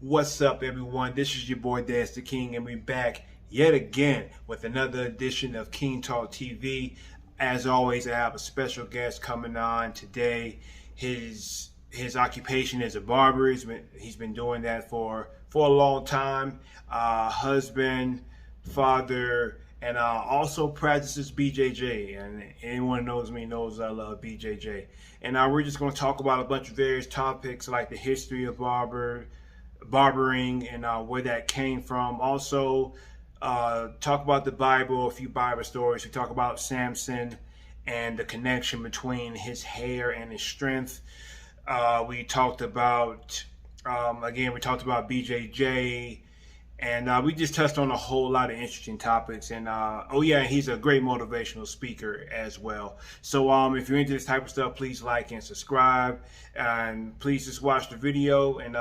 What's up, everyone? This is your boy DezDaKinG, and we're back yet again with another edition of King Talk TV. As always, I have a special guest coming on today. His occupation is a barber. He's been doing that for a long time. Husband, father, and also practices BJJ. And anyone who knows me knows I love BJJ. And we're just going to talk about a bunch of various topics like the history of barbering and where that came from. Also, talk about the Bible, a few Bible stories. We talk about Samson and the connection between his hair and his strength. We talked about BJJ, and we just touched on a whole lot of interesting topics. And he's a great motivational speaker as well. So if you're into this type of stuff, please like and subscribe, and please just watch the video and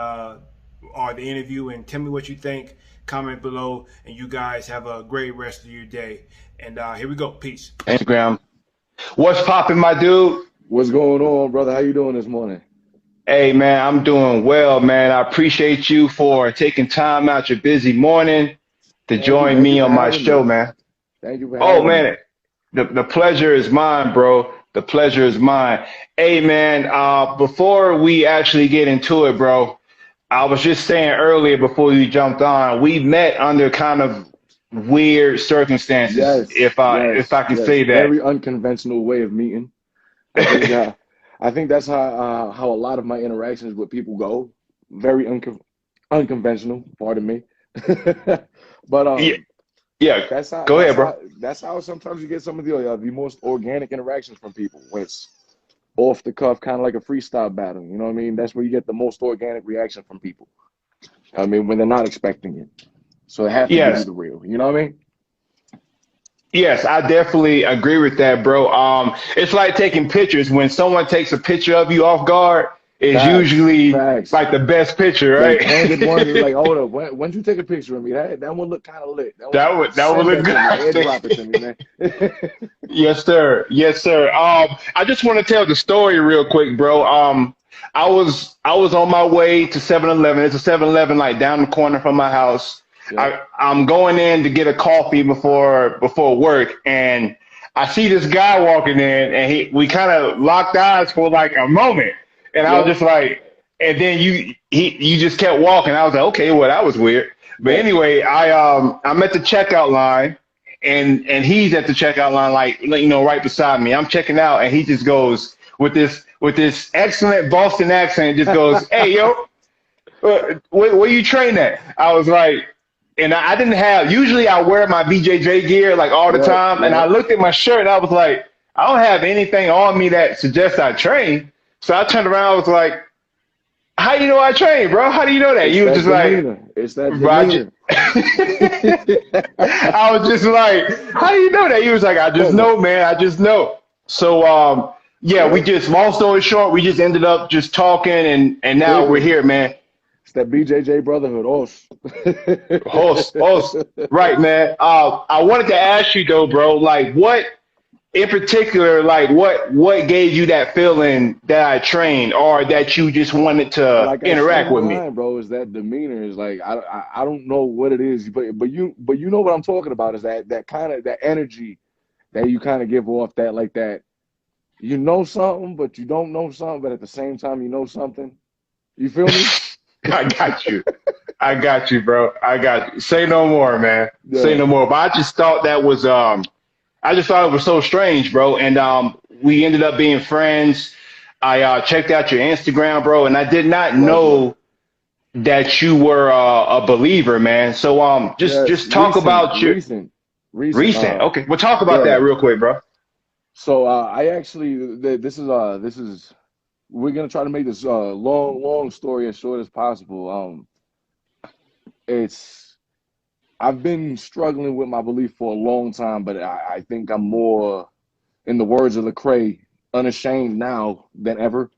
or the interview and tell me what you think. Comment below, and you guys have a great rest of your day. And here we go. Peace. Instagram. What's popping, my dude? What's going on, brother? How you doing this morning? Hey, man, I'm doing well, man. I appreciate you for taking time out your busy morning to join me on my show, man. Thank you for having me. The pleasure is mine, bro. The pleasure is mine. Hey, man, before we actually get into it, bro, I was just saying earlier before you jumped on, we met under kind of weird circumstances, if I can say that. Very unconventional way of meeting. I think that's how a lot of my interactions with people go. Very unconventional, pardon me. But that's how, go ahead, bro. That's how sometimes you get some of the most organic interactions from people, when it's off the cuff, kind of like a freestyle battle. You know what I mean? That's where you get the most organic reaction from people. I mean, when they're not expecting it. So it has to be the real. You know what I mean? Yes, I definitely agree with that, bro. It's like taking pictures. When someone takes a picture of you off guard, it's usually like the best picture, right? Candid one is like, hold up, when'd you take a picture of me? That one looked kind of lit. That would look good. Drop it to me, man. Yes, sir. Yes, sir. I just want to tell the story real quick, bro. I was on my way to 7-Eleven. It's a 7-Eleven like down the corner from my house. Yeah. I'm going in to get a coffee before work, and I see this guy walking in, and we kind of locked eyes for like a moment, and I was just like, and then you just kept walking. I was like, okay, well, that was weird. But anyway, I'm at the checkout line, and he's at the checkout line, like right beside me. I'm checking out, and he just goes with this excellent Boston accent, just goes, "Hey, yo, where you train at?" I was like. And I didn't have, usually I wear my BJJ gear like all the time. And I looked at my shirt and I was like, I don't have anything on me that suggests I train. So I turned around, I was like, how do you know I train, bro? How do you know that? You was just like, it's that Roger. I was just like, how do you know that? He was like, I just know, man. I just know. So, we just, long story short, we just ended up just talking and now we're here, man. It's that BJJ brotherhood, Horse. Right, man. I wanted to ask you though, bro, like what in particular, like what gave you that feeling that I trained or that you just wanted to interact with me? Bro, is that demeanor is like, I don't know what it is, but you know what I'm talking about is that kind of that energy that you kind of give off, that like that, you know something, but you don't know something, but at the same time, you know something. You feel me? I got you, bro. I got you. Say no more, man. Yeah. Say no more. But I just thought that was, I just thought it was so strange, bro. And we ended up being friends. I checked out your Instagram, and I did not know that you were a believer, man. So just talk about your recent. Okay, we'll talk about that real quick, bro. So I actually, this is. We're gonna try to make this long story as short as possible. I've been struggling with my belief for a long time, but I think I'm more, in the words of Lecrae, unashamed now than ever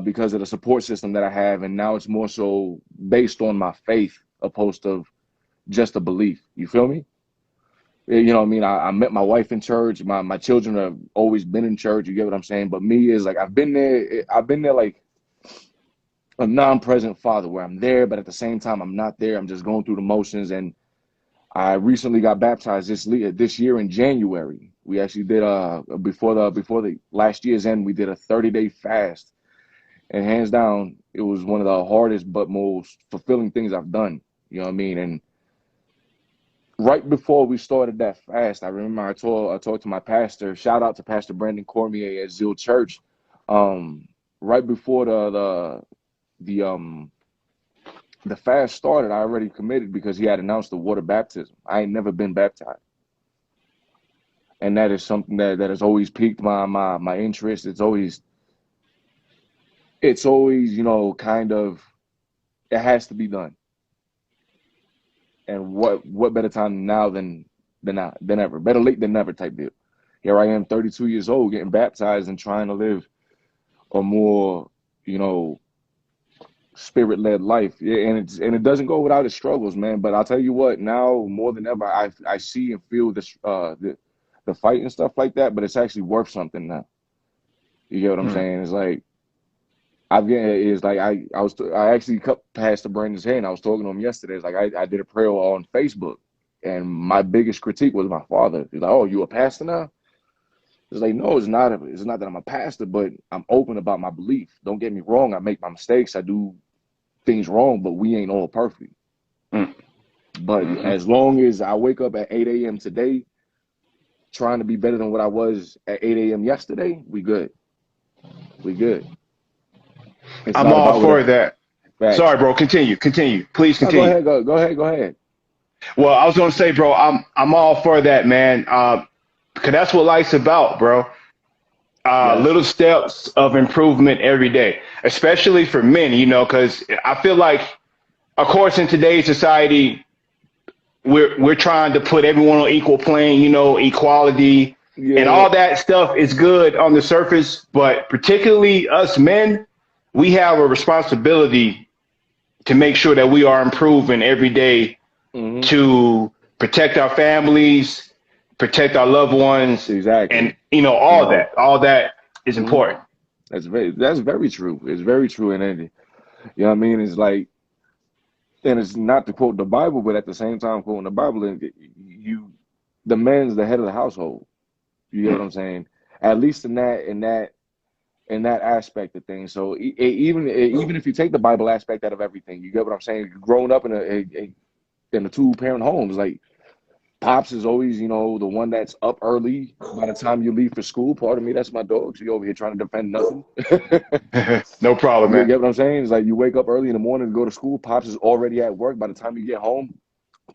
because of the support system that I have, and now it's more so based on my faith opposed to just a belief. You feel me? You know what I mean? I met my wife in church. My children have always been in church. You get what I'm saying? But me is like, I've been there like a non-present father where I'm there, but at the same time I'm not there. I'm just going through the motions. And I recently got baptized this year in January. We actually did before the last year's end, we did a 30-day fast. And hands down, it was one of the hardest but most fulfilling things I've done. You know what I mean? And right before we started that fast, I remember I talked to my pastor. Shout out to Pastor Brandon Cormier at Zeal Church. Right before the fast started, I already committed because he had announced the water baptism. I ain't never been baptized, and that is something that has always piqued my interest. It's always kind of, it has to be done. And what better time now than ever? Better late than never type deal. Here I am, 32 years old, getting baptized and trying to live a more, spirit-led life. Yeah, and it doesn't go without its struggles, man. But I'll tell you what, now more than ever, I see and feel this the fight and stuff like that. But it's actually worth something now. You get what I'm saying? It's like I actually cut past the Brandon's hand. I was talking to him yesterday. It's like I did a prayer on Facebook, and my biggest critique was my father. He's like, "Oh, you a pastor now?" It's like, no, it's not. It's not that I'm a pastor, but I'm open about my belief. Don't get me wrong. I make my mistakes. I do things wrong, but we ain't all perfect. But as long as I wake up at 8 a.m. today, trying to be better than what I was at 8 a.m. yesterday, we good. We good. I'm all for that. Facts. Sorry, bro. Continue. Please continue. No, go ahead. Well, I was gonna say, bro, I'm all for that, man. Because that's what life's about, bro. Little steps of improvement every day, especially for men, because I feel like, of course, in today's society, we're trying to put everyone on equal plane, equality, and all that stuff is good on the surface. But particularly us men, we have a responsibility to make sure that we are improving every day to protect our families, protect our loved ones, exactly, and all that is important. That's very true. It's very true, and you know what I mean. It's like, and it's not to quote the Bible, but at the same time quoting the Bible, the man's the head of the household. You get what I'm saying? At least in that aspect of things. So even if you take the Bible aspect out of everything, you get what I'm saying. Growing up in a 2-parent homes, like, Pops is always, the one that's up early by the time you leave for school. Pardon me, that's my dog. She over here trying to defend nothing. No problem, man. You get what I'm saying? It's like you wake up early in the morning to go to school. Pops is already at work. By the time you get home,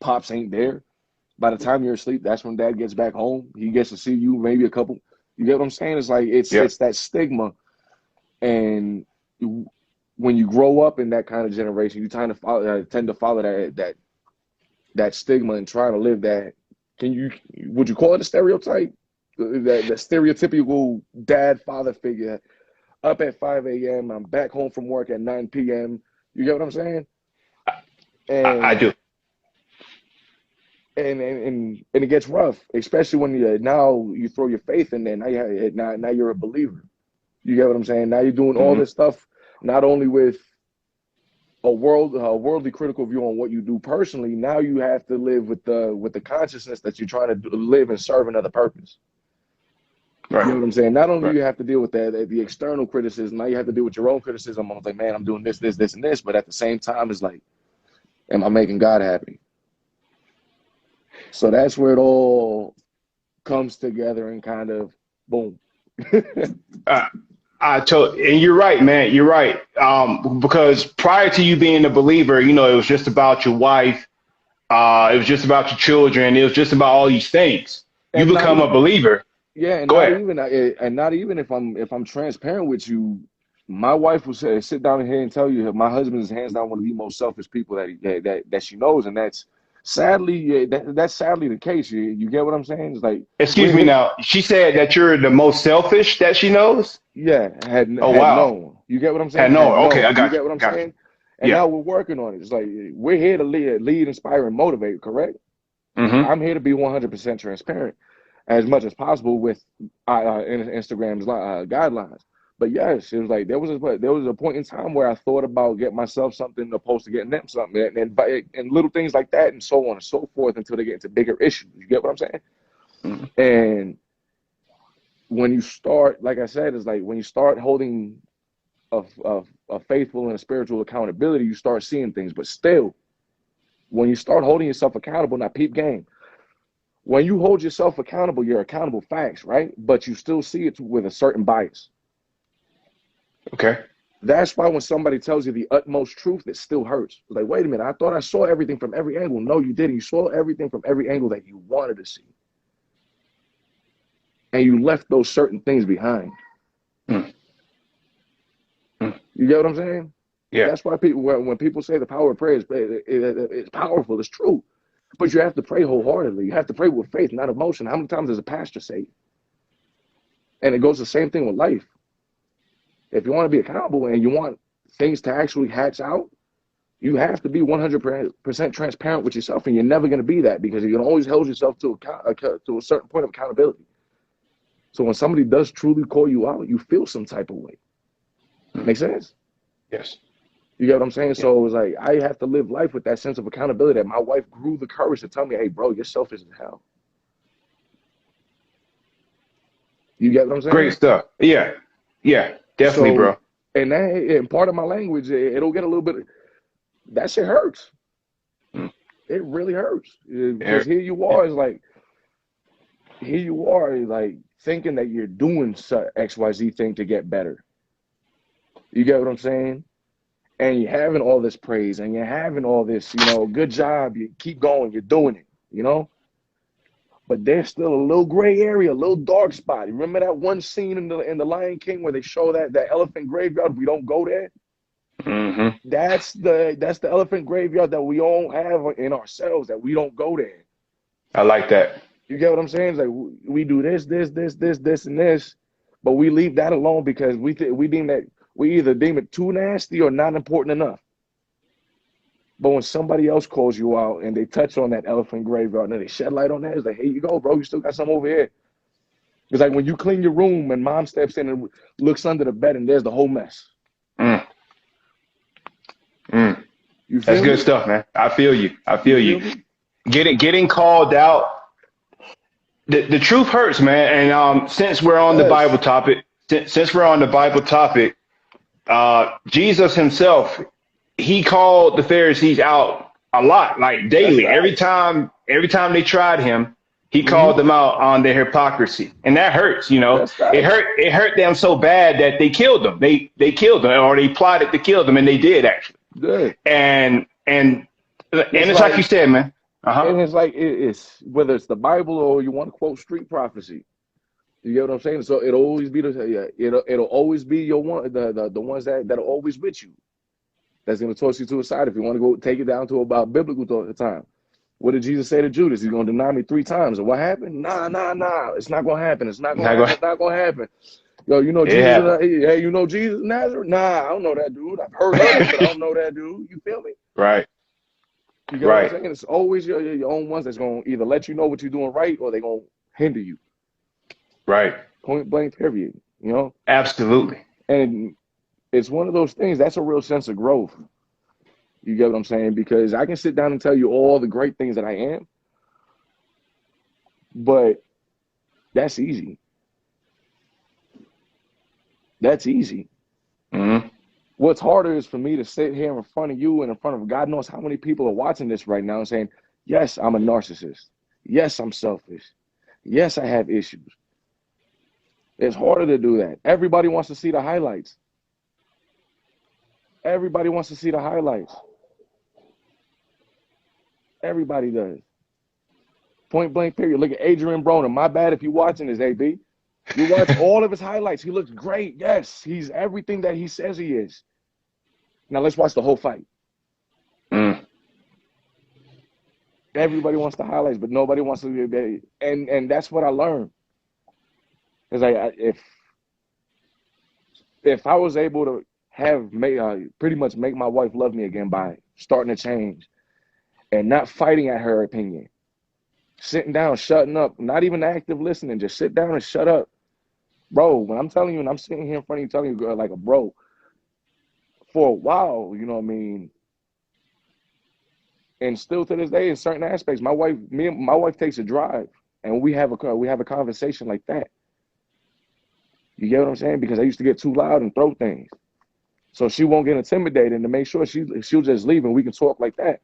Pops ain't there. By the time you're asleep, that's when Dad gets back home. He gets to see you maybe a couple. You get what I'm saying? It's like it's that stigma. And when you grow up in that kind of generation, you tend to follow that stigma and trying to live that. Would you call it a stereotype? That stereotypical father figure, up at 5 a.m. I'm back home from work at 9 p.m. You get what I'm saying? And I do. And it gets rough, especially when now you throw your faith in there. Now you're a believer. You get what I'm saying? Now you're doing all this stuff, not only with a worldly critical view on what you do personally. Now you have to live with the consciousness that you're trying to live and serve another purpose. Right. You know what I'm saying? Not only do you have to deal with the external criticism, now you have to deal with your own criticism. I'm like, man, I'm doing this, and this. But at the same time, it's like, am I making God happy? So that's where it all comes together and kind of boom. And you're right, man. You're right. Because prior to you being a believer, it was just about your wife. It was just about your children. It was just about all these things. You become a believer. Yeah, and not even if I'm transparent with you, my wife will sit down here and tell you my husband is hands down one of the most selfish people that she knows, and that's sadly the case. You get what I'm saying? It's like, excuse me now. She said that you're the most selfish that she knows. Yeah, had known. You get what I'm saying? Okay, I got you. You get what I'm saying? And now we're working on it. It's like we're here to lead, inspire, and motivate. Correct? I'm here to be 100% transparent as much as possible with Instagram's guidelines. But yes, it was like there was a point in time where I thought about getting myself something opposed to getting them something, and little things like that, and so on and so forth, until they get into bigger issues. You get what I'm saying? Mhm. And when you start, like I said, it's like when you start holding a faithful and a spiritual accountability, you start seeing things. But still, when you start holding yourself accountable, now peep game. When you hold yourself accountable, you're accountable facts, right? But you still see it with a certain bias. Okay. That's why when somebody tells you the utmost truth, it still hurts. It's like, wait a minute, I thought I saw everything from every angle. No, you didn't. You saw everything from every angle that you wanted to see. And you left those certain things behind. Mm. Mm. You get what I'm saying? Yeah. That's why people, when people say the power of prayer is it's powerful, it's true. But you have to pray wholeheartedly. You have to pray with faith, not emotion. How many times does a pastor say it? And it goes the same thing with life. If you want to be accountable and you want things to actually hatch out, you have to be 100% transparent with yourself, and you're never going to be that because you can always hold yourself to a certain point of accountability. So when somebody does truly call you out, you feel some type of way. Make sense? Yes. You get what I'm saying? Yeah. So it was like I have to live life with that sense of accountability that my wife grew the courage to tell me, hey, bro, you're selfish as hell. You get what I'm saying? Great stuff. Yeah. Yeah. Definitely, So, bro. and part of my language, it'll get a little bit, that shit hurts. Mm. It really hurts. Because here you are, like thinking that you're doing XYZ thing to get better. You get what I'm saying? And you're having all this praise and you're having all this, good job. You keep going, you're doing it, But there's still a little gray area, a little dark spot. You remember that one scene in the Lion King where they show that elephant graveyard? We don't go there. Mm-hmm. That's the elephant graveyard that we all have in ourselves, that we don't go there. I like that. You get what I'm saying? It's like we do this, and this, but we leave that alone because we either deem it too nasty or not important enough. But when somebody else calls you out and they touch on that elephant graveyard and they shed light on that, it's like, here you go, bro. You still got something over here. It's like when you clean your room and mom steps in and looks under the bed and there's the whole mess. Mm. Mm. That's good stuff, man. I feel you. Getting called out. The truth hurts, man. And since we're on the Bible topic, Jesus himself, he called the Pharisees out a lot, like daily. Every time they tried him, he called them out on their hypocrisy, and that hurts. It hurt them so bad that they killed them. They killed them, or they plotted to kill them, and they did actually. Good. And it's like you said, man. And it's like it's whether it's the Bible or you want to quote street prophecy. You get what I'm saying? So it'll always be it'll always be your one the ones that'll always with you. That's gonna toss you to a side if you want to go take it down to about biblical time. What did Jesus say to Judas? He's gonna deny me 3 times. And what happened? Nah. It's not gonna happen. It's not gonna happen. Yo, Jesus? Hey, Jesus Nazareth? Nah, I don't know that dude. I've heard of him, but I don't know that dude. You feel me? Right. You get what I'm saying? It's always your own ones that's going to either let you know what you're doing right or they're going to hinder you. Right. Point blank, period. Absolutely. And it's one of those things, that's a real sense of growth. You get what I'm saying? Because I can sit down and tell you all the great things that I am, but that's easy. That's easy. Mm-hmm. What's harder is for me to sit here in front of you and in front of God knows how many people are watching this right now and saying, yes, I'm a narcissist. Yes, I'm selfish. Yes, I have issues. It's harder to do that. Everybody wants to see the highlights. Everybody wants to see the highlights. Everybody does. Point blank, period. Look at Adrian Broner. My bad if you're watching this, AB. You watch all of his highlights. He looks great. Yes, he's everything that he says he is. Now let's watch the whole fight. Mm. Everybody wants the highlights, but nobody wants to be. And that's what I learned. It's like if I was able to pretty much make my wife love me again by starting to change and not fighting at her opinion, sitting down, shutting up, not even active listening, just sit down and shut up bro, when I'm telling you, and I'm sitting here in front of you telling you like a bro, for a while, you know what I mean? And still to this day, in certain aspects, my wife takes a drive, and we have a conversation like that. You get what I'm saying? Because I used to get too loud and throw things, so she won't get intimidated, and to make sure she'll just leave and we can talk like that.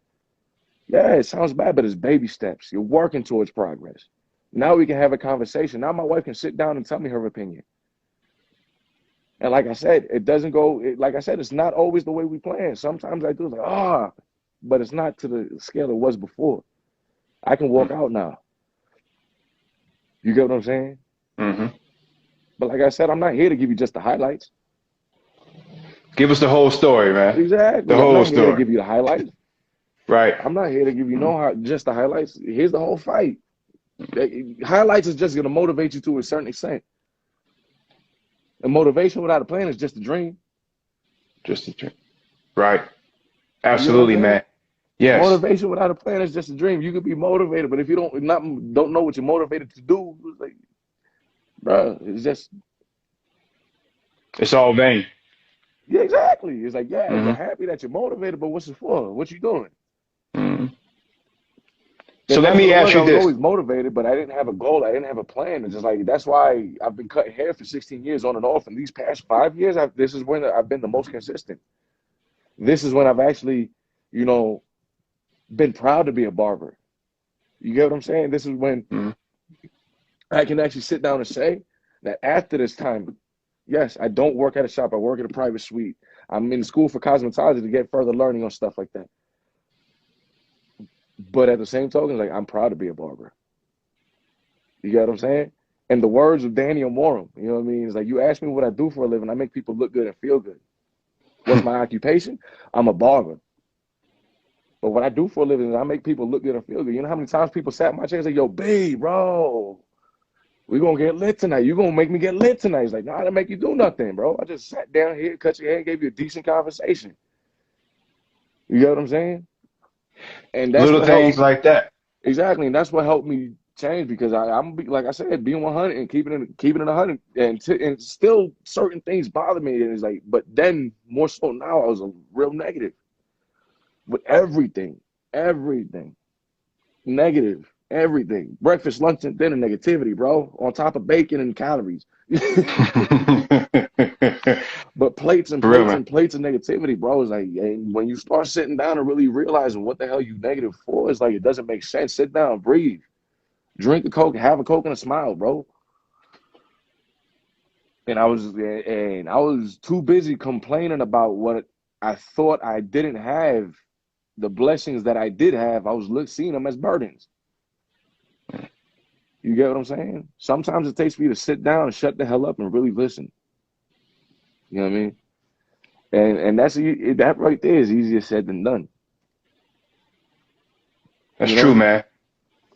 Yeah, it sounds bad, but it's baby steps. You're working towards progress. Now we can have a conversation. Now my wife can sit down and tell me her opinion. And like I said, it doesn't go. Like I said, it's not always the way we plan. Sometimes I do like but it's not to the scale it was before. I can walk out now. You get what I'm saying? Mm-hmm. But like I said, I'm not here to give you just the highlights. Give us the whole story, man. Exactly. The whole I'm not story. here to give you the highlights. Right. I'm not here to give you just the highlights. Here's the whole fight. Highlights is just going to motivate you to a certain extent. And motivation without a plan is just a dream. Just a dream. Right. Absolutely, man. Yes. Motivation without a plan is just a dream. You could be motivated, but if you don't know what you're motivated to do, it's like, bro, it's all vain. Yeah, exactly. It's like, yeah, you're happy that you're motivated, but what's it for? What you doing? Mm-hmm. So let me ask you this. I was always motivated, but I didn't have a goal. I didn't have a plan. It's just like, that's why I've been cutting hair for 16 years on and off. And these past 5 years, this is when I've been the most consistent. This is when I've actually, been proud to be a barber. You get what I'm saying? This is when I can actually sit down and say that after this time, yes, I don't work at a shop. I work at a private suite. I'm in school for cosmetology to get further learning on stuff like that. But at the same token, like, I'm proud to be a barber. You get what I'm saying? And the words of Daniel Morum, you know what I mean? It's like, you ask me what I do for a living, I make people look good and feel good. What's my occupation? I'm a barber. But what I do for a living is I make people look good and feel good. You know how many times people sat in my chair and say, yo, babe, bro, we're going to get lit tonight. You're going to make me get lit tonight. It's like, nah, I didn't make you do nothing, bro. I just sat down here, cut your hair, and gave you a decent conversation. You get what I'm saying? And that's little things like that. Exactly. And that's what helped me change, because I'm like I said, being 100 and keeping it 100, and still certain things bother me. And it's like, but then more so now, I was a real negative with everything, negative, everything. Breakfast, lunch, and dinner negativity, bro, on top of bacon and calories. But plates and plates of negativity, bro. Is like, and when you start sitting down and really realizing what the hell you negative for, it's like, it doesn't make sense. Sit down, breathe, drink a Coke, have a Coke and a smile, bro. And I was too busy complaining about what I thought I didn't have. The blessings that I did have, I was seeing them as burdens. You get what I'm saying? Sometimes it takes for you to sit down and shut the hell up and really listen. You know what I mean? And that right there is easier said than done. That's true, man.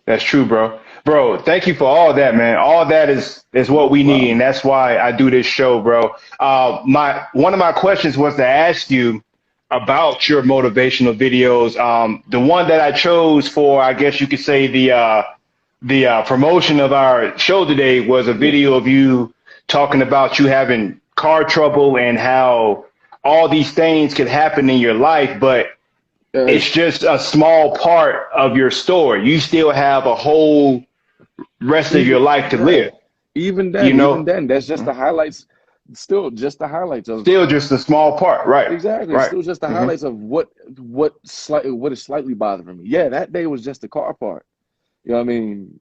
That's true, bro. Bro, thank you for all that, man. All that is what we need, and that's why I do this show, bro. One of my questions was to ask you about your motivational videos. The one that I chose for, I guess you could say, the promotion of our show today was a video of you talking about you having car trouble and how all these things could happen in your life, but it's just a small part of your story. You still have a whole rest of your life to live. Even then, that's just the highlights. Still just the highlights of. Still just a small part, right? Exactly. Right. Still just the highlights of what is slightly bothering me. Yeah, that day was just the car part. You know what I mean?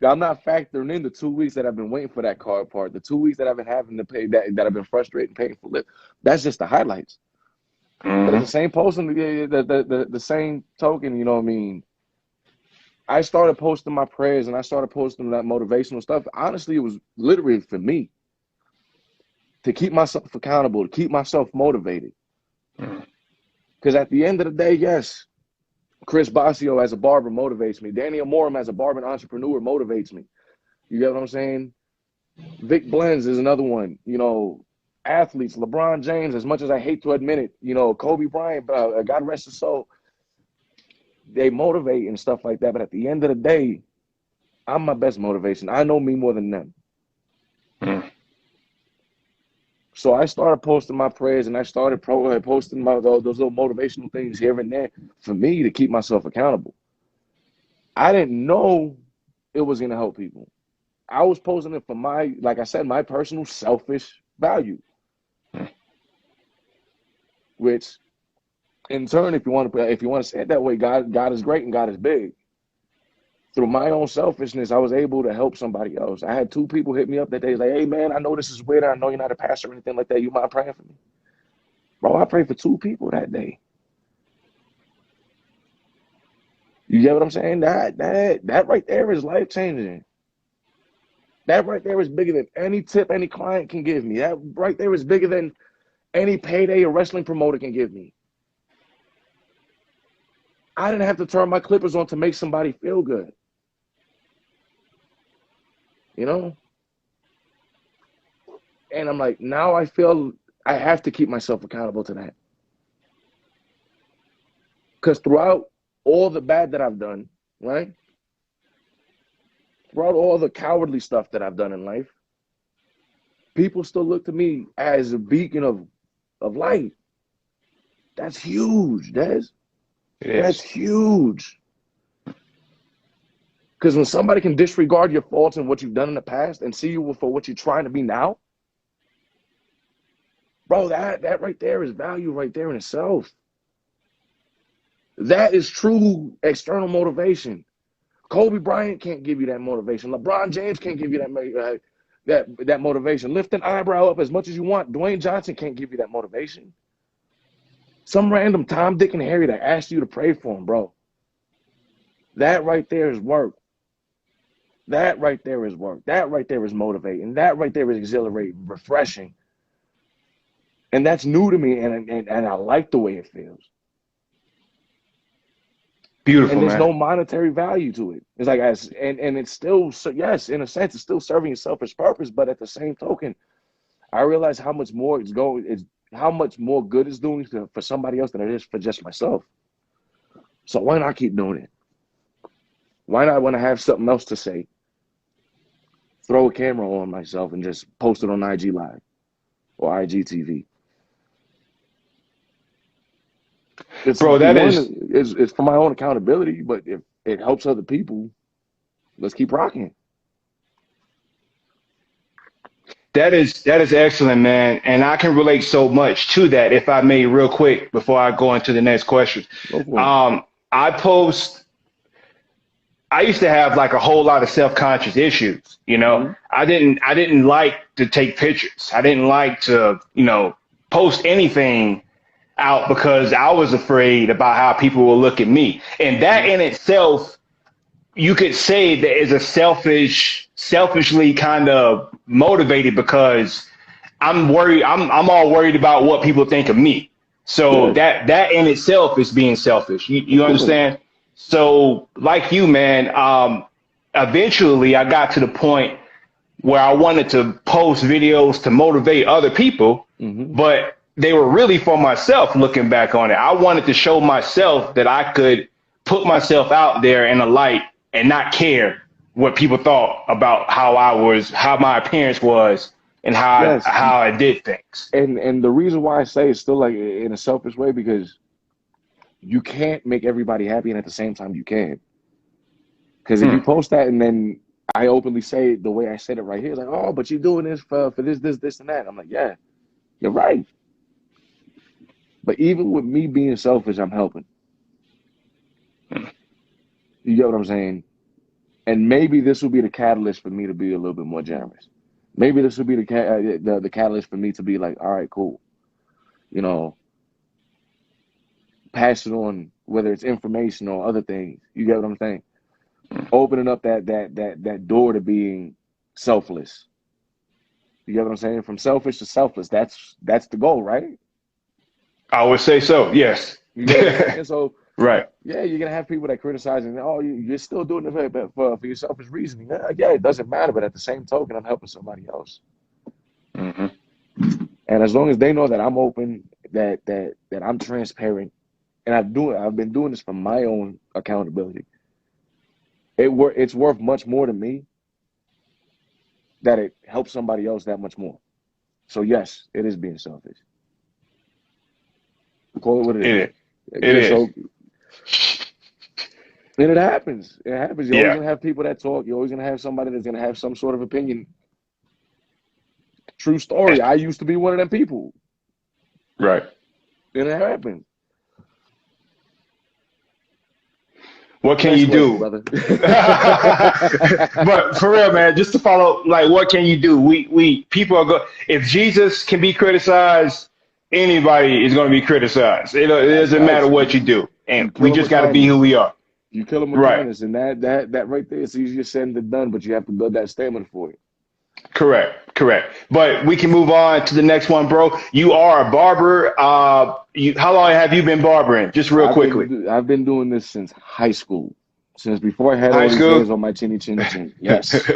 I'm not factoring in the 2 weeks that I've been waiting for that car part, the 2 weeks that I've been having to pay that I've been frustrated and paying for lift. That's just the highlights. But at the same the same token, you know what I mean? I started posting my prayers and I started posting that motivational stuff. Honestly, it was literally for me to keep myself accountable, to keep myself motivated. Because at the end of the day, yes, Chris Basio as a barber motivates me. Daniel Morum as a barber and entrepreneur motivates me. You get what I'm saying? Vic Blends is another one. You know, athletes, LeBron James, as much as I hate to admit it, you know, Kobe Bryant, God rest his soul, they motivate and stuff like that. But at the end of the day, I'm my best motivation. I know me more than them. So I started posting my prayers, and I started posting those little motivational things here and there for me to keep myself accountable. I didn't know it was going to help people. I was posting it for my, like I said, my personal selfish value, which in turn, if you want to say it that way, God is great and God is big. Through my own selfishness, I was able to help somebody else. I had 2 people hit me up that day, like, "Hey man, I know this is weird. I know you're not a pastor or anything like that. You mind praying for me?" Bro, I prayed for 2 people that day. You get what I'm saying? That right there is life changing. That right there is bigger than any tip any client can give me. That right there is bigger than any payday a wrestling promoter can give me. I didn't have to turn my clippers on to make somebody feel good. You know? And I'm like, now I feel I have to keep myself accountable to that. Because throughout all the bad that I've done, right? Throughout all the cowardly stuff that I've done in life, people still look to me as a beacon of light. That's huge, Des. That's huge. Because when somebody can disregard your faults and what you've done in the past and see you for what you're trying to be now, bro, that right there is value right there in itself. That is true external motivation. Kobe Bryant can't give you that motivation. LeBron James can't give you that motivation. Lift an eyebrow up as much as you want. Dwayne Johnson can't give you that motivation. Some random Tom, Dick, and Harry that asked you to pray for him, bro. That right there is work. That right there is work. That right there is motivating. That right there is exhilarating, refreshing. And that's new to me, and I like the way it feels. Beautiful, and there's man. no monetary value to it. It's like, and it's still, so yes, in a sense, it's still serving a selfish purpose. But at the same token, I realize how much more how much more good it's doing for somebody else than it is for just myself. So why not keep doing it? Why not, when I have something else to say, throw a camera on myself and just post it on IG Live or IGTV? It's, Bro, it's for my own accountability, but if it helps other people, let's keep rocking. that is excellent, man. And I can relate so much to that, if I may, real quick, before I go into the next question. Go for it. I used to have like a whole lot of self-conscious issues, you know. Mm-hmm. I didn't like to take pictures. I didn't like to, post anything out because I was afraid about how people will look at me. And that in itself, you could say that is a selfishly kind of motivated, because I'm worried. I'm all worried about what people think of me. So that in itself is being selfish. You understand? So like you, man, eventually I got to the point where I wanted to post videos to motivate other people, but they were really for myself. Looking back on it, I wanted to show myself that I could put myself out there in a light and not care what people thought about how my appearance was, and how I did things. And the reason why I say it's still like in a selfish way, because you can't make everybody happy, and at the same time you can. Because if you post that and then I openly say it the way I said it right here, like, oh, but you're doing this for this, and that. I'm like, yeah, you're right. But even with me being selfish, I'm helping. You get what I'm saying? And maybe this will be the catalyst for me to be a little bit more generous. Maybe this will be the catalyst for me to be like, all right, cool. Pass it on, whether it's information or other things. You get what I'm saying? Opening up that door to being selfless. You get what I'm saying? From selfish to selfless. That's the goal, right? I would say so. Yes. You get what I'm saying? So right. yeah, you're gonna have people that criticize and, oh, you're still doing it for your selfish reasoning. Yeah, it doesn't matter, but at the same token, I'm helping somebody else. Mm-hmm. And as long as they know that I'm open, that I'm transparent, and I've been doing this for my own accountability. It's worth much more to me that it helps somebody else that much more. So yes, it is being selfish. Call it what it is. It is. It is. So, and it happens. It happens. You're always Yeah. gonna have people that talk. You're always gonna have somebody that's gonna have some sort of opinion. True story. I used to be one of them people. Right. And it happened. What can Next you question, do? brother. But for real, man, just to follow, like, what can you do? We people are go. If Jesus can be criticized, anybody is going to be criticized. It doesn't matter Facts. what you do, You and we kill them just with got to be who kindness. we are. You kill them with Right. kindness, and that right there is easier said than done. But you have to build that stamina for it. Correct. Correct. But we can move on to the next one, bro. You are a barber. How long have you been barbering? Just real quickly. I've been doing this since high school, since before I had High all these school. hairs on my chin. Yes.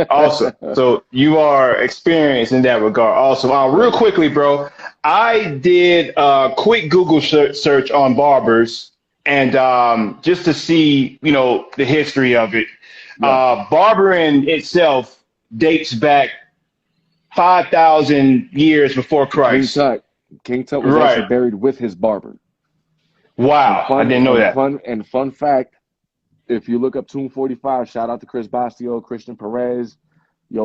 Awesome. So you are experienced in that regard. Awesome. Real quickly, bro, I did a quick Google search on barbers and just to see, the history of it. Yeah. Barbering itself dates back 5,000 years before King Christ. Tut. King Tut was actually Right. buried with his barber. Wow. I didn't know that. Fun fact, if you look up Tomb 45, shout out to Chris Bastio, Christian Perez,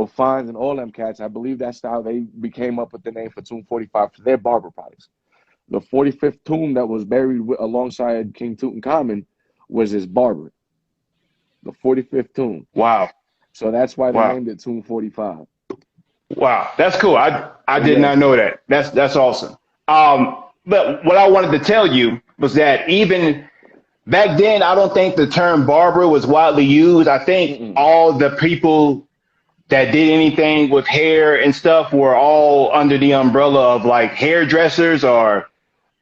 Fines, and all them cats. I believe that's how they became up with the name for Tomb 45 for their barber products. The 45th tomb that was buried alongside King Tutankhamun was his barber. The 45th tomb. Wow. So that's why they Wow. named it Tomb 45. Wow, that's cool. I did not know that. That's awesome. But what I wanted to tell you was that even back then, I don't think the term barber was widely used. I think all the people that did anything with hair and stuff were all under the umbrella of like hairdressers or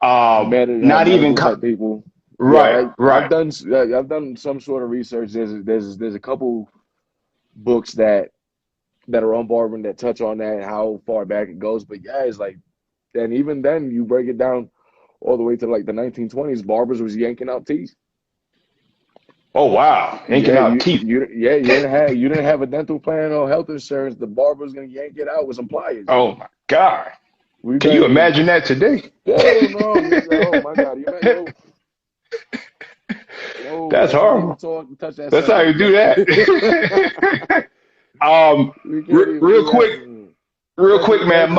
not even type people. right, Yeah, right. I've done some sort of research. There's a couple books that are on barbering that touch on that and how far back it goes. But yeah, it's like, and even then you break it down all the way to like the 1920s, barbers was yanking out teeth. Oh wow, yanking out teeth. You didn't have a dental plan or health insurance. The barber was gonna yank it out with some pliers. Oh my God. Can you imagine that today? Hell no. Oh my God. That's horrible. That's how you do that. Real quick, man.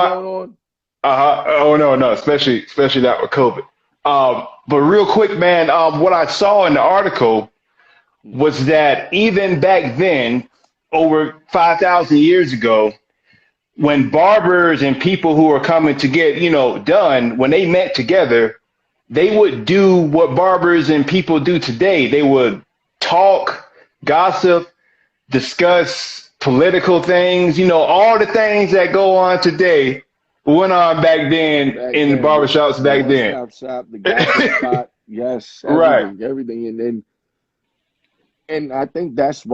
Oh no, especially that with COVID. But real quick, man. What I saw in the article was that even back then, over 5,000 years ago, when barbers and people who were coming to get done, when they met together, they would do what barbers and people do today. They would talk, gossip, discuss political things, all the things that go on today went on back then in the barbershops back then. Shop, the gossip spot, yes, everything. And I think that's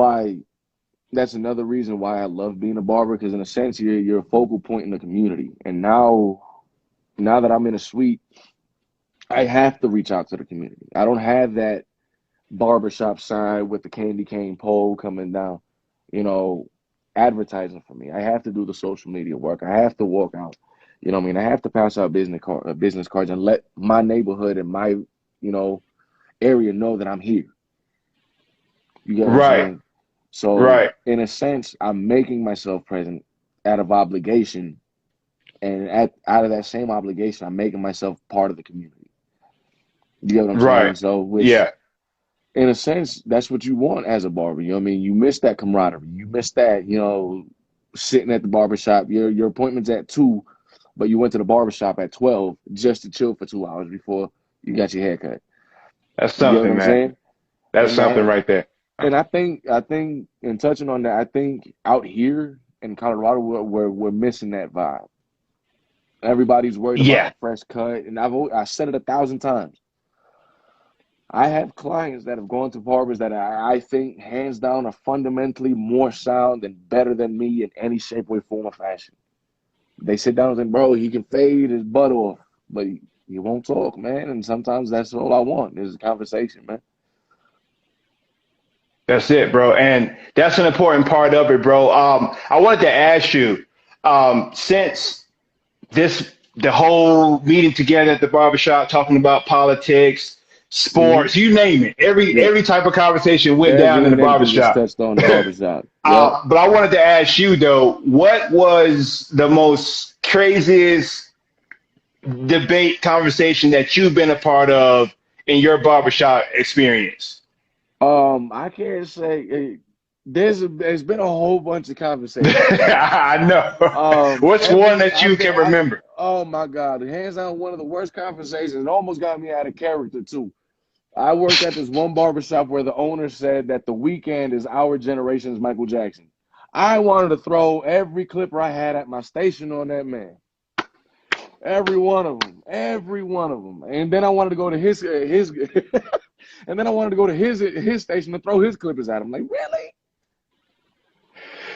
another reason why I love being a barber, because in a sense you're a focal point in the community. And now that I'm in a suite, I have to reach out to the community. I don't have that barbershop sign with the candy cane pole coming down, advertising for me. I have to do the social media work. I have to walk out. I have to pass out business cards and let my neighborhood and my, area know that I'm here. You get what I'm saying? So in a sense, I'm making myself present out of obligation, and out of that same obligation, I'm making myself part of the community. You get what I'm saying? So in a sense, that's what you want as a barber. You miss that camaraderie. You miss that, sitting at the barbershop. Your appointment's at 2, but you went to the barbershop at 12 just to chill for 2 hours before you got your hair cut. That's something, man. Saying? That's something right there. And I think, in touching on that, I think out here in Colorado, we're missing that vibe. Everybody's worried about a fresh cut, and I said it 1,000 times. I have clients that have gone to barbers that I think, hands down, are fundamentally more sound and better than me in any shape, way, form, or fashion. They sit down and say, bro, he can fade his butt off, but he won't talk, man. And sometimes that's all I want is a conversation, man. That's it, bro. And that's an important part of it, bro. I wanted to ask you, since the whole meeting together at the barbershop, talking about politics, Hmm. sports, you name it. Yeah. Every type of conversation went down in Everything the and anything gets barbershop. touched on the barbershop. Yep. But I wanted to ask you though, what was the most craziest debate conversation that you've been a part of in your barbershop experience? I can't say there's been a whole bunch of conversations. I know. What's one Every that you I've been can I remember? Oh my God, hands down one of the worst conversations. It almost got me out of character too. I worked at this one barbershop where the owner said that the weekend is our generation's Michael Jackson. I wanted to throw every clipper I had at my station on that man. Every one of them, every one of them. And then I wanted to go to his, and then I wanted to go to his station to throw his clippers at him. Like, really?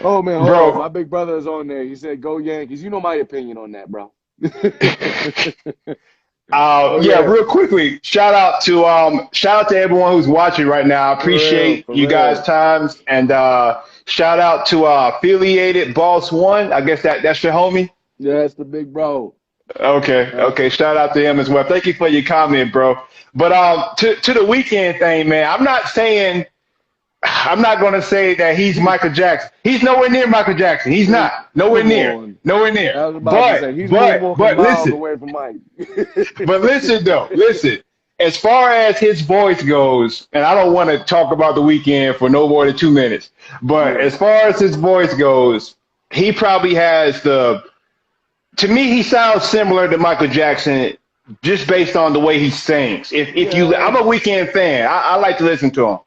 Oh man, hold on. Bro, My big brother is on there. He said, "Go Yankees." You know my opinion on that, bro. Oh yeah, yeah, real quickly, shout out to everyone who's watching right now. I for real, appreciate for you guys' real. times, and shout out to affiliated Boss One. I guess that's your homie. Yeah, that's the big bro. Okay, Yeah. okay. Shout out to him as well. Thank you for your comment, bro. But to the weekend thing, man. I'm not going to say that he's Michael Jackson. He's nowhere near Michael Jackson. He's Hey, not. Nowhere come near. on. Nowhere near. I was about to say But he's but moonwalking but miles listen. away from Mike. But listen though. Listen. As far as his voice goes, and I don't want to talk about the weekend for no more than 2 minutes. But Yeah. as far as his voice goes, he probably has the. To me, he sounds similar to Michael Jackson just based on the way he sings. I'm Yeah. a weekend fan. I like to listen to him.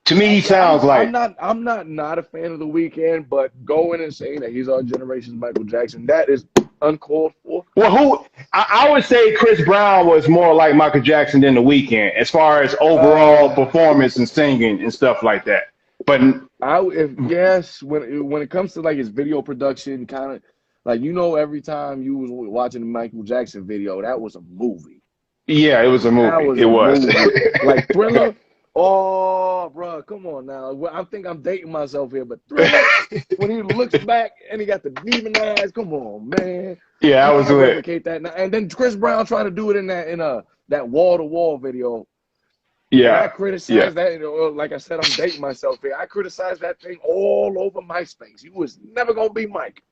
To me, he sounds I'm like. not a fan of the weekend, but going and saying that he's our generation's Michael Jackson, that is uncalled for. Well, I would say Chris Brown was more like Michael Jackson than The Weeknd as far as overall Uh, performance and singing and stuff like that. But if yes, when it comes to like his video production, kind of like every time you was watching the Michael Jackson video, that was a movie. yeah, it was a That movie. was It a was. movie. Like Thriller. Oh, bro, come on now. Well, I think I'm dating myself here, but Thriller, when he looks back and he got the demon eyes, come on, man. Yeah, I You was can't lit. replicate that now. And then Chris Brown trying to do it in that wall to wall video. And I Yeah, yeah. criticized that, like I said, I'm dating myself here. I criticized that thing all over MySpace. You was never gonna be Mike.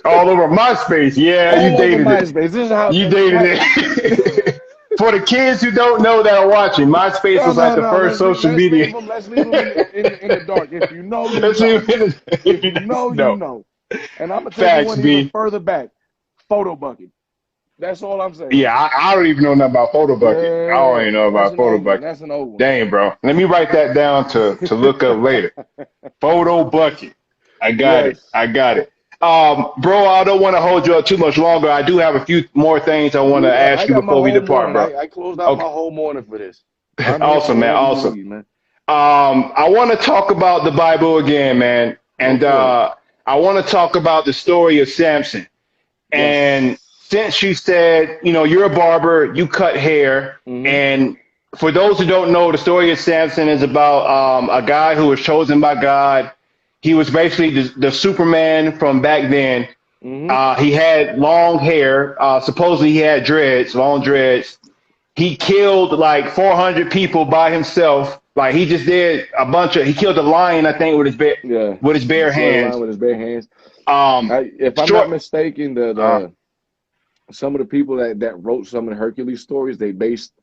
All over MySpace. Yeah, you All over dated it. MySpace. This is how You dated it. For the kids who don't know that are watching, MySpace No, was like no, the no. first social media. Let's leave them in the dark. If you know, you Let's know. leave it If if you you know, didn't you know. know. And I'm gonna take you Facts, one even B. further back. Photo bucket. That's all I'm saying. Yeah, I don't even know nothing about Photo Bucket. I don't even Yeah, know that's about an Photo old one. Bucket. That's an old one. Dang, bro. Let me write that down to look up later. Photo Bucket. I got it. Yes. I got it. Bro, I don't want to hold you up too much longer. I do have a few more things I want to I ask you got my before we whole depart, morning. bro. I closed out my Okay. whole morning for this. I'm here for Awesome, man. whatever you Awesome. need, man. I want to talk about the Bible again, man. Go And for it. I want to talk about the story of Samson. And Yes. since you said, you're a barber, you cut hair. Mm-hmm. And for those who don't know, the story of Samson is about a guy who was chosen by God. He was basically the Superman from back then. Mm-hmm. He had long hair. Supposedly he had dreads, long dreads. He killed like 400 people by himself. Like he just did he killed a lion, I think, Yeah. with his He bare killed a lion hands. with his bare hands. Um, If I'm not short. mistaken, Uh, some of the people that wrote some of the Hercules stories, they based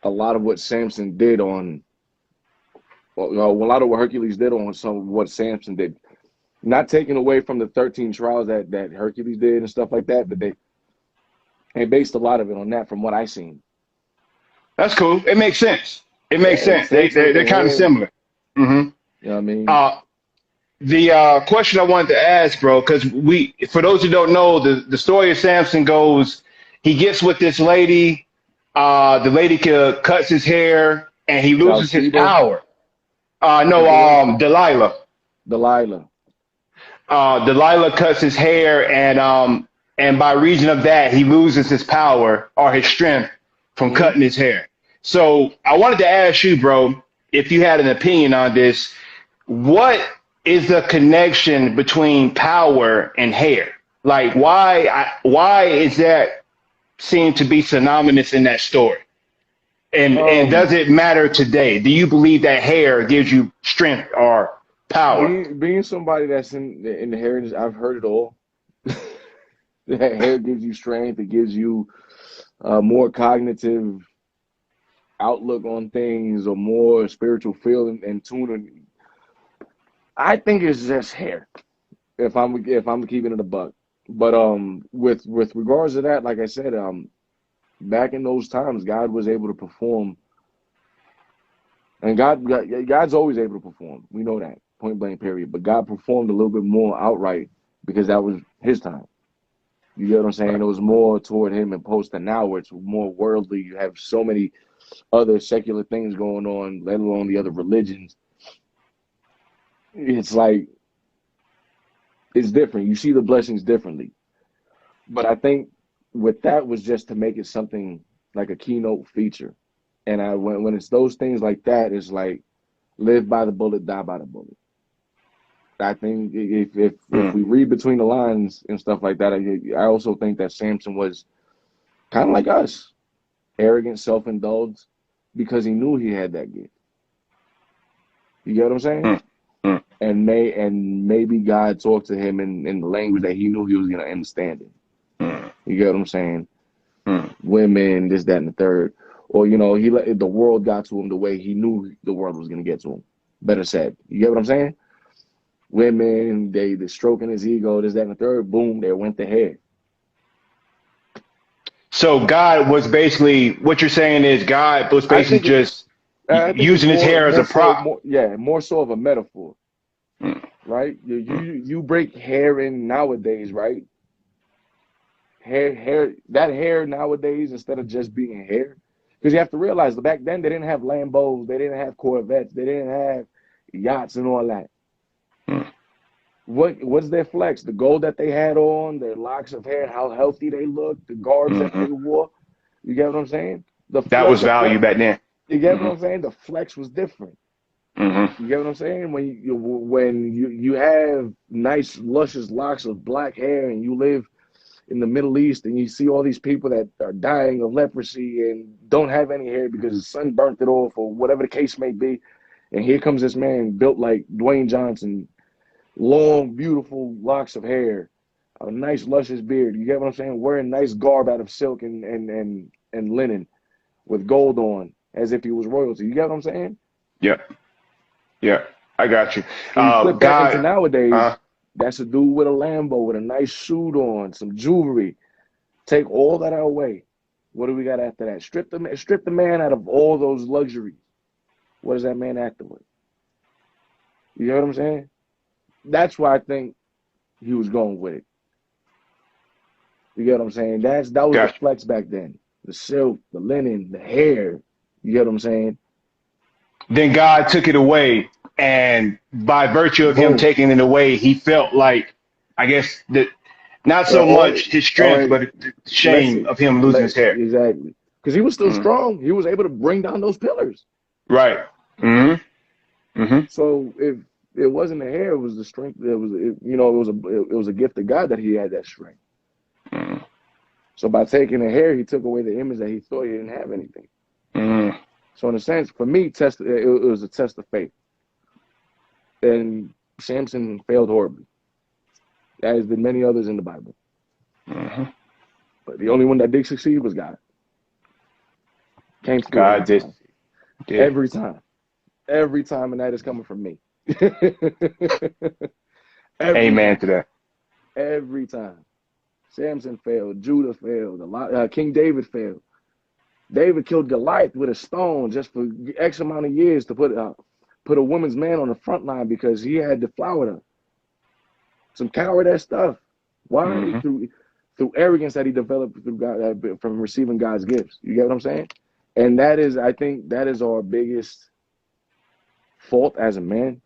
a lot of what Samson did on, well, a lot of what Hercules did on some of what Samson did. Not taking away from the 13 trials that Hercules did and stuff like that, but they based a lot of it on that from what I seen. that's cool. It makes sense. It Yeah, makes it sense. fits with They're the kind of hair. similar. Hmm. You know what I mean? The question I wanted to ask, bro, because for those who don't know, the story of Samson goes, he gets with this lady, the lady cuts his hair, and he loses his Bathsheba, power. the No, girl, Delilah. Delilah. Delilah cuts his hair, and by reason of that, he loses his power or his strength from Hmm. cutting his hair. So I wanted to ask you, bro, if you had an opinion on this, what is the connection between power and hair? Like, why is that seem to be synonymous in that story? And does it matter today? Do you believe that hair gives you strength or power? Being somebody that's in the heritage, I've heard it all. That hair gives you strength. It gives you more cognitive outlook on things, or more spiritual feeling and tuning. I think it's just hair. If I'm keeping it a buck. But with regards to that, like I said, back in those times, God was able to perform, and God's always able to perform. We know that, point blank, period. But God performed a little bit more outright because that was His time. You get what I'm saying? Right. It was more toward Him opposed to now, where it's more worldly. You have so many other secular things going on, let alone the other religions. It's like, it's different. You see the blessings differently. But I think with that was just to make it something like a keynote feature. And when it's those things like that, it's like live by the bullet, die by the bullet. I think if we read between the lines and stuff like that, I also think that Samson was kind of like us, arrogant, self-indulged, because he knew he had that gift. You get what I'm saying? And maybe God talked to him in the language that he knew he was going to understand it. You get what I'm saying? Women, this, that, and the third. Or, he let the world got to him the way he knew the world was going to get to him. Better said. You get what I'm saying? Women, they stroking his ego, this, that, and the third. Boom, there went the hair. So God was basically, what you're saying is God was basically just using his hair as a prop. More so of a metaphor. Right? You break hair in nowadays, right? That hair nowadays, instead of just being hair, because you have to realize that back then they didn't have Lambos, they didn't have Corvettes, they didn't have yachts and all that. What's their flex? The gold that they had on, their locks of hair, how healthy they looked, the garbs that they wore. You get what I'm saying? That was value back then. You get what I'm saying? The flex was different. You get what I'm saying? When you have nice, luscious locks of black hair, and you live in the Middle East, and you see all these people that are dying of leprosy and don't have any hair because the sun burnt it off, or whatever the case may be, and here comes this man built like Dwayne Johnson, long, beautiful locks of hair, a nice, luscious beard. You get what I'm saying? Wearing nice garb out of silk and linen with gold on, as if he was royalty. You get what I'm saying? Yeah, I got you. Flip that into nowadays, that's a dude with a Lambo, with a nice suit on, some jewelry. Take all that away. What do we got after that? Strip the man out of all those luxuries. What is that man acting with? You know what I'm saying? That's why I think he was going with it. You get what I'm saying? That was the flex back then. The silk, the linen, the hair. You get what I'm saying? Then God took it away, and by virtue of him taking it away, he felt like, I guess, that not so much his strength, but the shame of him losing his hair. Exactly. Because he was still strong. He was able to bring down those pillars. Right. So if it wasn't the hair, it was the strength. It was a gift of God that he had that strength. So by taking the hair, he took away the image that he thought he didn't have anything. So in a sense, for me, it was a test of faith. And Samson failed horribly, as did many others in the Bible. But the only one that did succeed was God. Came through. God did. Every time, and that is coming from me. Amen to that. Every time. Samson failed. Judah failed. King David failed. David killed Goliath with a stone just for X amount of years to put a woman's man on the front line because he had deflowered her. Some coward-ass stuff. Why? Through arrogance that he developed through God, from receiving God's gifts. You get what I'm saying? And I think that is our biggest fault as a man.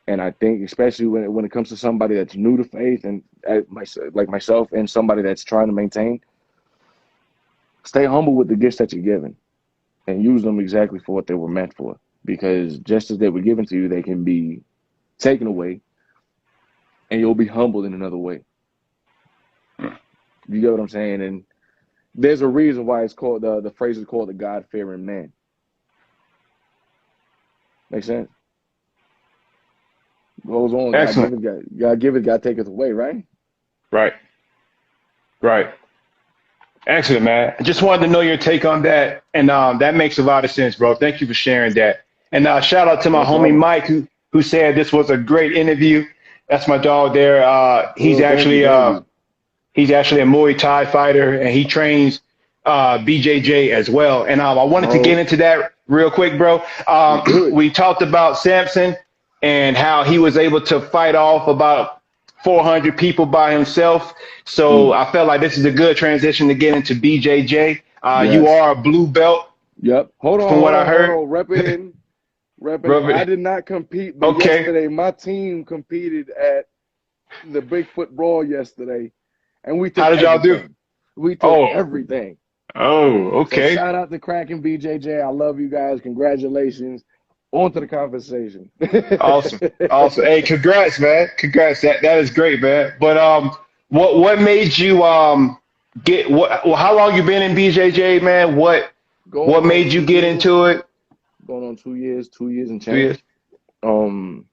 And I think especially when it comes to somebody that's new to faith, and like myself, and somebody that's trying to maintain, stay humble with the gifts that you're given and use them exactly for what they were meant for. Because just as they were given to you, they can be taken away, and you'll be humbled in another way. You get what I'm saying? And there's a reason why it's called the phrase is called the God-fearing man. Make sense? Goes on. Excellent. God give it, God take it away, right? Right. Right. Excellent, man. I just wanted to know your take on that. And that makes a lot of sense, bro. Thank you for sharing that. And shout out to my No homie problem. Mike who said this was a great interview. That's my dog there. He's Oh, thank you, actually thank you. he's actually a Muay Thai fighter and he trains BJJ as well. And I wanted to get Oh, into that real quick, bro. let's do it. We talked about Samson and how he was able to fight off about 400 people by himself. So Mm. I felt like this is a good transition to get into BJJ. You Yes. are a blue belt, Yep. Hold on, from what hold I on, hold heard. on. Rep it in. I Brother, did not compete, but okay. yesterday my team competed at the Bigfoot Brawl yesterday, and we took How did y'all do? everything. We took Oh, everything. So okay. shout out to Cracking BJJ. I love you guys. Congratulations. On to the conversation. Awesome. Awesome. Hey, congrats, man. Congrats. That is great, man. But what made you get how long you been in BJJ, man? What Going on made you 2 get years. into it? Going on 2 years and 2 years. change. Um,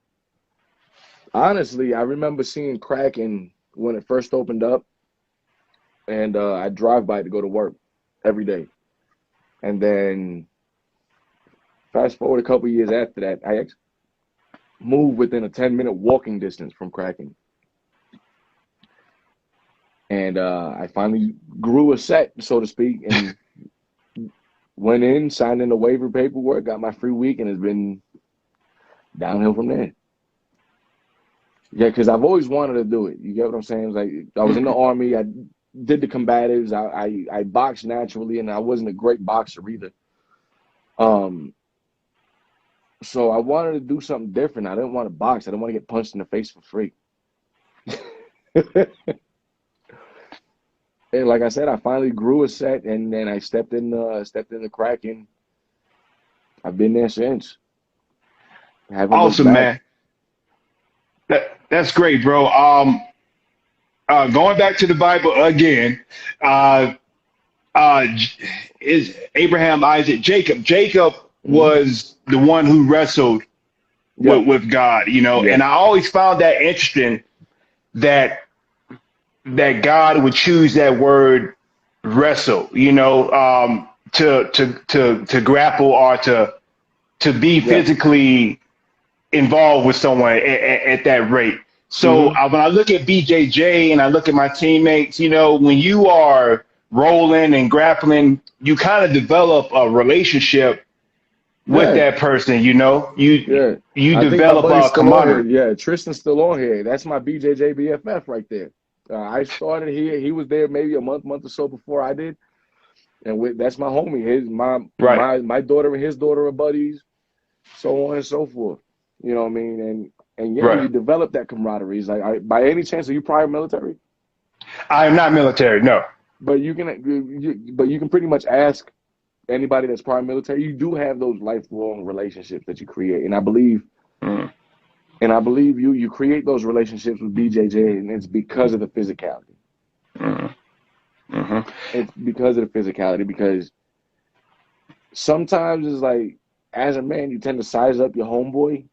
Honestly, I remember seeing Kraken when it first opened up, and I drive by to go to work every day. And then fast forward a couple years after that, I moved within a 10-minute walking distance from Kraken. And I finally grew a set, so to speak, and went in, signed in the waiver paperwork, got my free week, and it's been downhill from there. Yeah, because I've always wanted to do it. You get what I'm saying? It's like I was in the Army. I did the combatives. I boxed naturally, and I wasn't a great boxer either. So I wanted to do something different. I didn't want to box. I didn't want to get punched in the face for free. And like I said, I finally grew a set, and then I stepped in the Kraken. I've been there since. Haven't looked Awesome, back. man. That's great, bro. Going back to the Bible again, uh, is Abraham, Isaac, Jacob. Jacob Hmm. was the one who wrestled Yep. with God, and Yes. I always found that interesting that God would choose that word wrestle, to grapple or to be Yep. physically involved with someone at that rate. So Hmm. when I look at BJJ and I look at my teammates, when you are rolling and grappling, you kind of develop a relationship with Yeah. that person. You Yeah. I think my develop buddy's a still on here. camaraderie. Yeah, Tristan's still on here. That's my BJJ BFF right there. I started here. He was there maybe a month or so before I did, and that's my homie. Right, My daughter and his daughter are buddies, so on and so forth. You know what I mean? And yeah, right. you develop that camaraderie. It's like, by any chance, are you prior military? I am not military. No. But you can pretty much ask anybody that's prior military. You do have those lifelong relationships that you create, and I believe. Mm, And I believe you create those relationships with BJJ, and it's because of the physicality. mm, mm-hmm. It's because of the physicality, because sometimes it's like, as a man, you tend to size up your homeboy.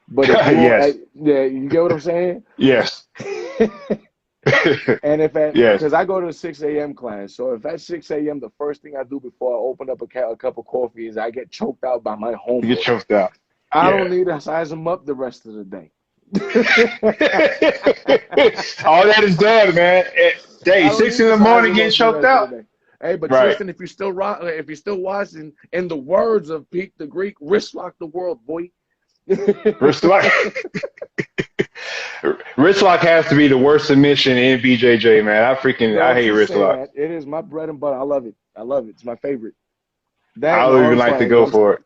But if you're Yes, yeah, you get what I'm saying? yes, And yes. because I go to the 6 a.m. class, so if at 6 a.m. the first thing I do before I open up a cup of coffee is I get choked out by my You get homeboy. choked out. I Yeah. don't need to size him up the rest of the day. All that is done, man. I Hey, don't 6 need in to the size morning him getting up the choked rest of the out. day. Hey, but Right. Tristan, if you're still watching, in the words of Pete the Greek, wrist lock the world, boy. Wrist lock. Wrist lock has to be the worst submission in BJJ, man. I Don't hate you wrist say lock. that? It is my bread and butter. I love it. I love it. It's my favorite. That I and don't arm even like to go triangles. for it.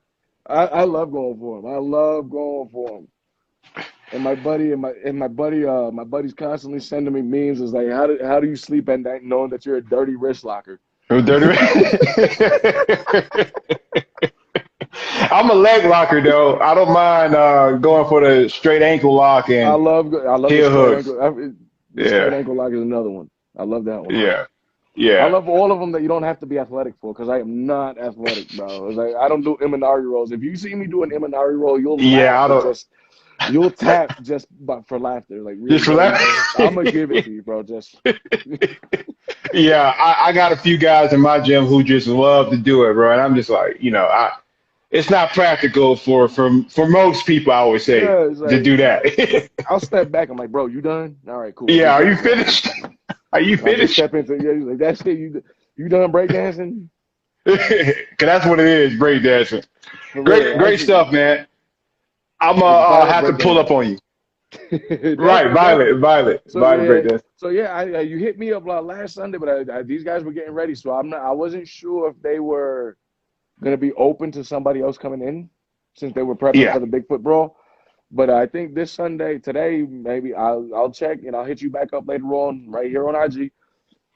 I love going for him. I love going for him. And my buddy's constantly sending me memes. It's like, how do you sleep at night knowing that you're a dirty wrist locker? Dirty. I'm a leg locker though. I don't mind going for the straight ankle lock I and love the heel straight hooks. ankle. The straight Yeah. ankle lock is another one. I love that one. Yeah. I Yeah. love all of them that you don't have to be athletic for, because I am not athletic, bro. It's like, I don't do Imanari rolls. If you see me do an Imanari roll, you'll laugh Yeah. I and don't. just you'll tap just for laughter. Like, Just really, for bro. that. I'm gonna give it to you, bro. Just Yeah, I got a few guys in my gym who just love to do it, bro. And I'm just like, it's not practical for most people, I would say, yeah, it's to like do that. I'll step back. I'm like, bro, you done? All right, cool. Yeah, Get are you back, bro. finished? Are you I just finished? step into he's like, that's it. You done breakdancing? Because that's what it is, breakdancing. For real. Great stuff, man. I'm It's violent have to pull up breakdancing. on you. Right, Definitely, violent, definitely. violent, So violent yeah, breakdance. so yeah, you hit me up last Sunday, but these guys were getting ready, so I wasn't sure if they were gonna be open to somebody else coming in, since they were prepping Yeah, for the Bigfoot brawl. But I think this Sunday, today, maybe I'll check and I'll hit you back up later on right here on IG,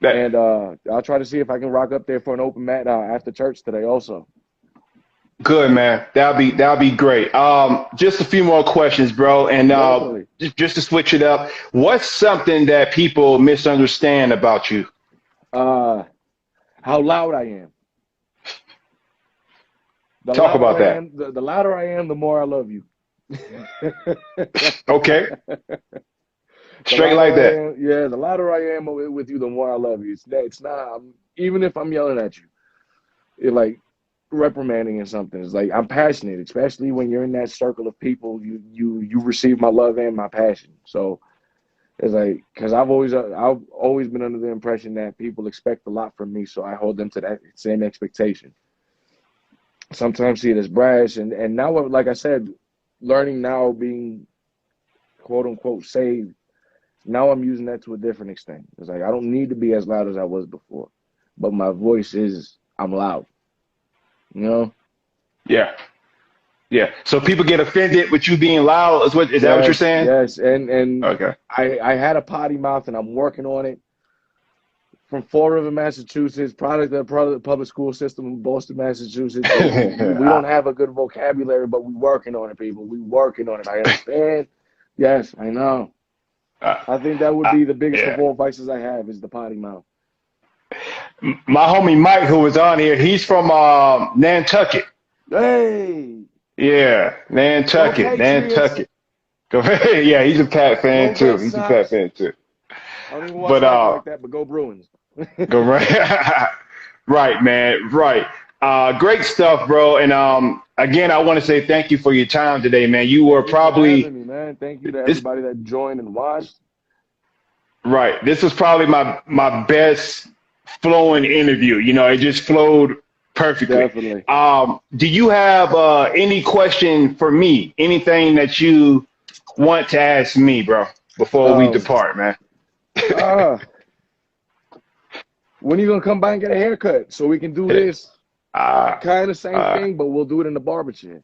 that and I'll try to see if I can rock up there for an open mat after church today also. good, man. That'll be great. Just a few more questions, bro, and Definitely. just to switch it up, what's something that people misunderstand about you? Uh, how loud I am. The Talk louder about I that. am, the louder I am, the more I love you. Okay, The straight like louder that. I am, yeah, the louder I am with you, the more I love you. It's not, even if I'm yelling at you, it like reprimanding or something. It's like I'm passionate, especially when you're in that circle of people. You receive my love and my passion. So it's like, because I've always been under the impression that people expect a lot from me, so I hold them to that same expectation. Sometimes see it as brash, and now, like I said, learning now, being quote unquote saved. Now I'm using that to a different extent. It's like I don't need to be as loud as I was before, but my voice I'm loud. You know? Yeah, yeah. So people get offended with you being loud. Is that what you're Yes, saying? yes. And Okay. I had a potty mouth, and I'm working on it. From Fall River, Massachusetts, product of the public school system in Boston, Massachusetts. We don't have a good vocabulary, but we working on it, people. We working on it. I understand. Yes, I know. Uh, I think that would uh, be the biggest of yeah. all vices I have, is the potty mouth. My homie Mike, who was on here, he's from Nantucket. Hey, Yeah, go Nantucket, Patriots! Nantucket. Go ahead. Yeah, he's a Pat Go fan too. Red He's a Pat Sox! fan too. I don't even watch But soccer like that, but go Bruins. go right, right, man, right. Great stuff, bro. And again, I want to say thank you for your time today, man. You were Thank you for probably having me, man. Thank you to this everybody that joined and watched. right. This was probably my best flowing interview. It just flowed perfectly. Definitely. Do you have any question for me? Anything that you want to ask me, bro, before we Um, depart, man? uh, when are you gonna come by and get a haircut so we can do this Ah, kind of same uh, thing, but we'll do it in the barber chair?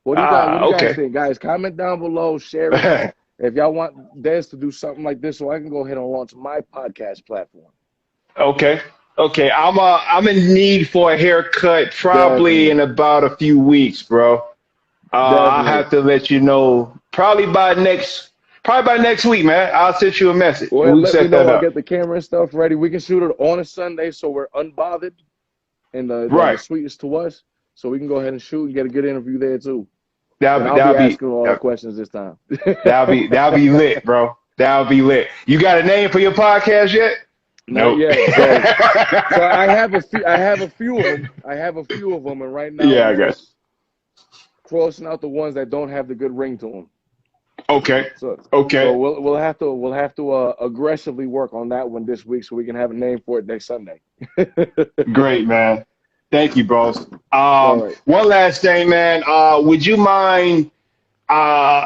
What do you guys okay. think? Guys, comment down below, share it. If y'all want Des to do something like this, so I can go ahead and launch my podcast platform. Okay. Okay. I'm in need for a haircut probably Definitely. in about a few weeks, bro. I'll Definitely. have to let you know probably by next week, man. I'll send you a message Go and ahead we and can let me set that know. I'll up. get the camera and stuff ready. We can shoot it on a Sunday, so we're unbothered, and the Right. sweetest to us, so we can go ahead and shoot and get a good interview there too. And That'll be I'll be that'll be asking all the questions this time. that'll be lit, bro. That'll be lit. You got a name for your podcast yet? Not Nope. yet. So I have a few. I have a few of them. And right now Yeah, I'm I got just crossing out the ones that don't have the good ring to them. you. Okay. So Okay. we'll have to aggressively work on that one this week, so we can have a name for it next Sunday. Great, man. Thank you, bros. All right. One last thing, man. Would you mind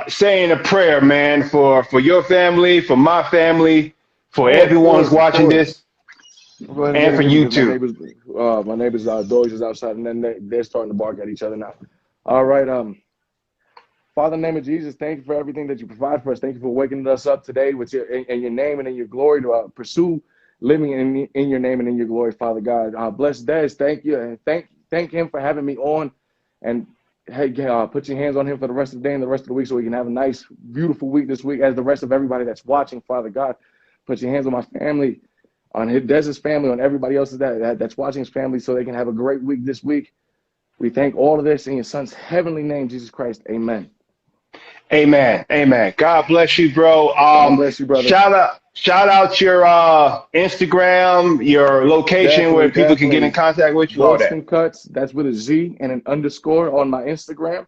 saying a prayer, man, for your family, for my family, for Oh, of everyone who's course, of watching course. this, I'll go ahead and get and it for here you because my too? neighbors' dogs is outside, and then they're starting to bark at each other now. All right. Father, in the name of Jesus, thank you for everything that you provide for us. Thank you for waking us up today with in your name and in your glory to pursue living in your name and in your glory, Father God. Bless Des. Thank you, and thank him for having me on. And hey, put your hands on him for the rest of the day and the rest of the week, so we can have a nice, beautiful week this week, as the rest of everybody that's watching, Father God. Put your hands on my family, on Dez's family, on everybody else's that's watching his family, so they can have a great week this week. We thank all of this in your son's heavenly name, Jesus Christ. Amen. Amen. Amen. God bless you, bro. God bless you, brother. Shout out your Instagram, your location where people can get in contact with you. Boston Cuts, that's with a Z and an underscore on my Instagram.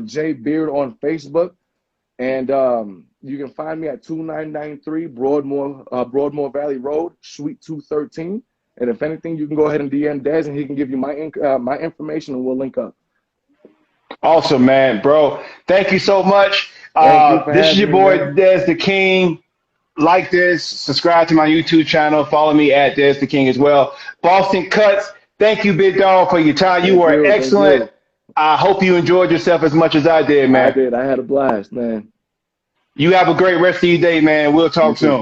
J Beard on Facebook. And you can find me at 2993 Broadmoor Valley Road, Suite 213. And if anything, you can go ahead and DM Dez, and he can give you my information, and we'll link up. Awesome, man, bro. Thank you so much. This is your boy, DezDaKinG. Like this, subscribe to my YouTube channel, follow me at DezDaKinG as well. Boston Cuts, thank you, big dog, for your time. You were excellent. I hope you enjoyed yourself as much as I did, man. I did. I had a blast, man. You have a great rest of your day, man. We'll talk soon.